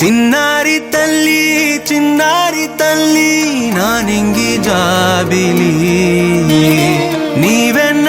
చిన్నారి తల్లి చిన్నారి తల్లి నా నింగి జాబిలి నీవెన్న.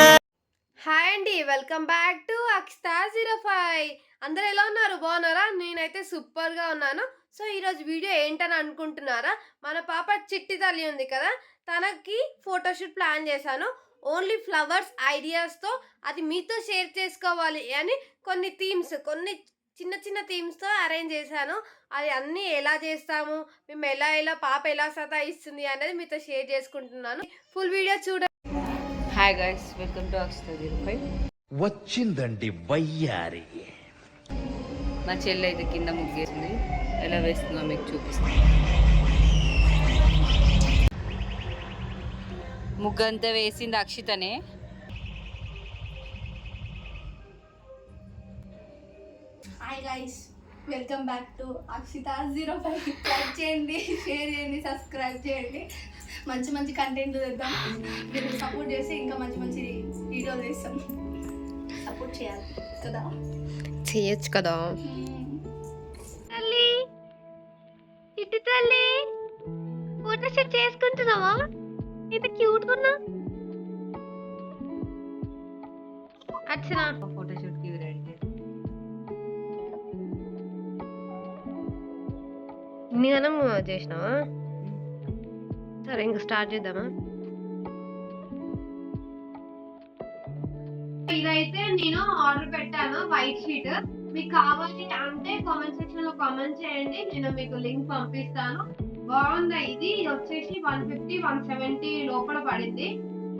హాయ్ అండి, వెల్కమ్ బ్యాక్ టు Akshita05. అందరూ ఎలా ఉన్నారు? బాగున్నారా? నేనైతే సూపర్గా ఉన్నాను. సో ఈరోజు వీడియో ఏంటని అనుకుంటున్నారా? మన పాప చిట్టి తల్లి ఉంది కదా, తనకి ఫోటోషూట్ ప్లాన్ చేశాను. ఓన్లీ ఫ్లవర్స్ ఐడియాస్తో అది మీతో షేర్ చేసుకోవాలి అని కొన్ని థీమ్స్, కొన్ని చిన్న చిన్న థీమ్స్తో అరేంజ్ చేశాను. అది అన్నీ ఎలా చేస్తాము, మేము ఎలా పాప ఎలా సతాయిస్తుంది అనేది మీతో షేర్ చేసుకుంటున్నాను. ఫుల్ వీడియో చూడండి. Hi guys, welcome to Akshita05. వచ్చిందండి వయ్యారి. మా చెల్లి అయితే కింద ముగ్గేసింది, ఎలా వేస్తుందో మీకు చూపిస్తాను. ముగ్గు అంతా వేసింది అక్షితనే. Hi guys, welcome back to Akshita05. Like చేయండి, షేర్ చేయండి, సబ్స్క్రైబ్ చేయండి. మంచి మంచి కంటెంట్ చేద్దాం. మీరు సపోర్ట్ చేసి ఇంకా మంచి మంచి వీడియోలు చేస్తాం. సపోర్ట్ చేయాలి కదా, చేయొచ్చు కదా. తల్లి ఇటు తల్లి, ఫోటో షూట్ చేసుకుంటున్నావా? ఇది క్యూట్ ఉన్నా. అచ్చనా ఫోటోషూట్ కి రెడీ. ఇన్నిగానం చేసినావా? సరే, ఇంక స్టార్ట్ చేద్దామా? ఇదైతే నేను ఆర్డర్ పెట్టాను, వైట్ షీట్. మీకు కావాలి అంటే కామెంట్ సెక్షన్ లో కామెంట్ చేయండి, నేను మీకు లింక్ పంపిస్తాను. బాగుందా? ఇది వచ్చేసి 150 170 లోపల పడింది.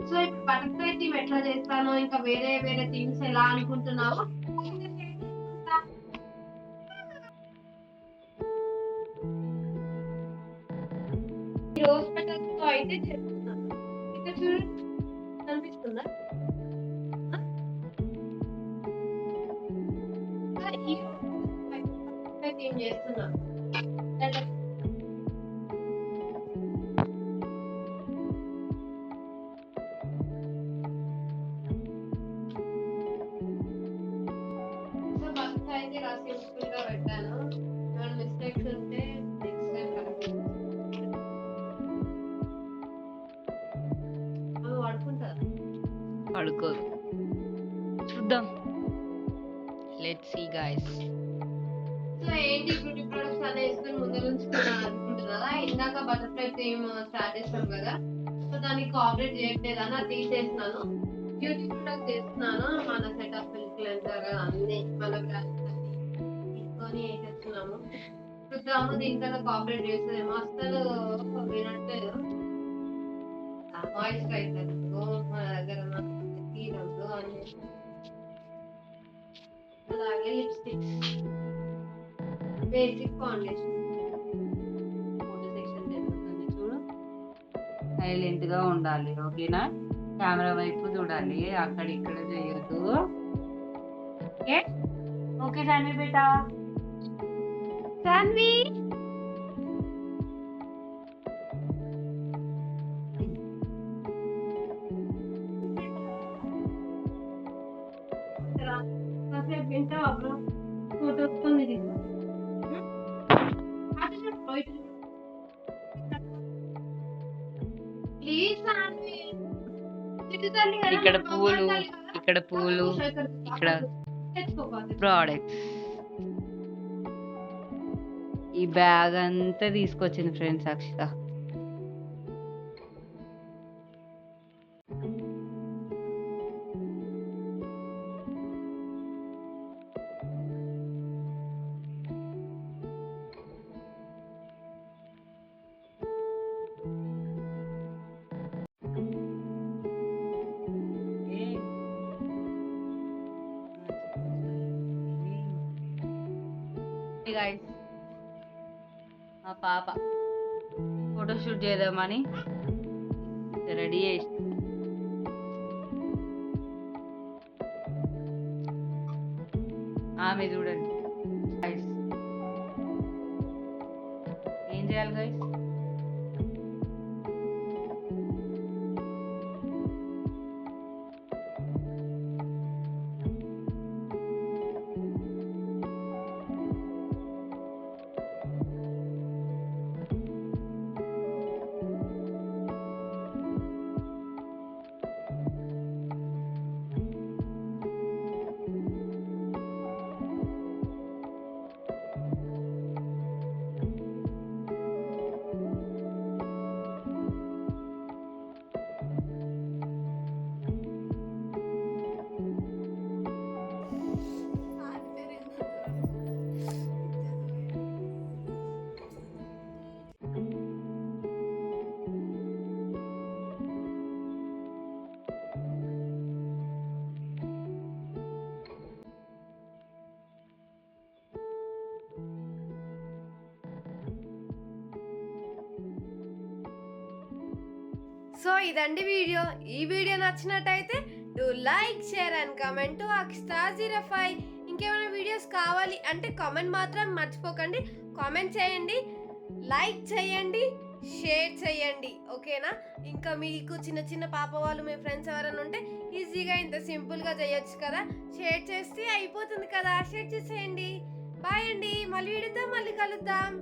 సో ఇప్పుడు బటర్ఫ్లై థీమ్ ఎట్లా చేస్తాను, ఇంకా వేరే వేరే థీమ్స్ ఎలా అనుకుంటున్నావు. రోజ్ పెటల్స్ తో అయితే చేస్తున్నాను. ఇక్కడ చూడండి, కనిపిస్తుందా? థీమ్ చేస్తున్నాను. సో బస్ అయితే సింపుల్ గా పెట్టాను. ఏమైనా మిస్టేక్స్ ఉంటే నెక్స్ట్ టైం కరెక్ట్ పడుకోదు, చూద్దాం. Let's see guys. సో ఏంటి బ్యూటీ ప్రొడక్ట్స్ అనే వేసుకొని ముందు నుంచి అనుకుంటున్నారా? ఇందాక బటర్ఫ్లై థీమ్ స్టార్ట్ చేస్తాం కదా, సో దాన్ని కోఆపరేట్ చేయట్లేదని అది తీసేస్తున్నాను. బ్యూటీ ప్రొడక్ట్స్ చేస్తున్నాను. మన సెట్ ఆఫ్ మిల్క్ క్లెన్సర్ అన్ని మన బ్రాండ్స్ అన్ని తీసుకొని వేసేస్తున్నాము. చూద్దాము దీనికన్నా కోఆపరేట్ చేస్తుందేమో. అసలు వినట్లేదు. మాయిశ్చరైజర్ మన దగ్గర సీరమ్స్ అన్ని, అలాగే lipsticks, basic foundation. Photo section జరుగుతుంది చూడు. సైలెంట్ గా ఉండాలి, ఓకేనా? కెమెరా వైపు చూడాలి, అక్కడ ఇక్కడ చేయొద్దు. ఓకే ఓకే జాన్వి బేటా. జాన్వి కాసేపు వింటావా బ్రో? ఫోటో వస్తుంది. ఇక్కడ పూలు, ఇక్కడ పూలు, ఇక్కడ ప్రోడక్ట్స్. ఈ బ్యాగ్ అంతా తీసుకొచ్చింది ఫ్రెండ్స్ అక్షిత. గైస్, మా పాప ఫోటోషూట్ చేద్దామని రెడీ చేసి ఆమె చూడండి గైస్. ఏం చేయాలి గైస్? సో ఇదండి వీడియో. ఈ వీడియో నచ్చినట్టయితే do like, share and comment to Akshita05. ఇంకేమైనా వీడియోస్ కావాలి అంటే కామెంట్ మాత్రం మర్చిపోకండి. కామెంట్ చేయండి, లైక్ చేయండి, షేర్ చేయండి, ఓకేనా? ఇంకా మీకు చిన్న చిన్న పాప వాళ్ళు మీ ఫ్రెండ్స్ ఎవరైనా ఉంటే ఈజీగా ఇంత సింపుల్గా చేయొచ్చు కదా. షేర్ చేస్తే అయిపోతుంది కదా, షేర్ చేసేయండి. బాయ్ అండి, మళ్ళీ వీడియోతో మళ్ళీ కలుద్దాం.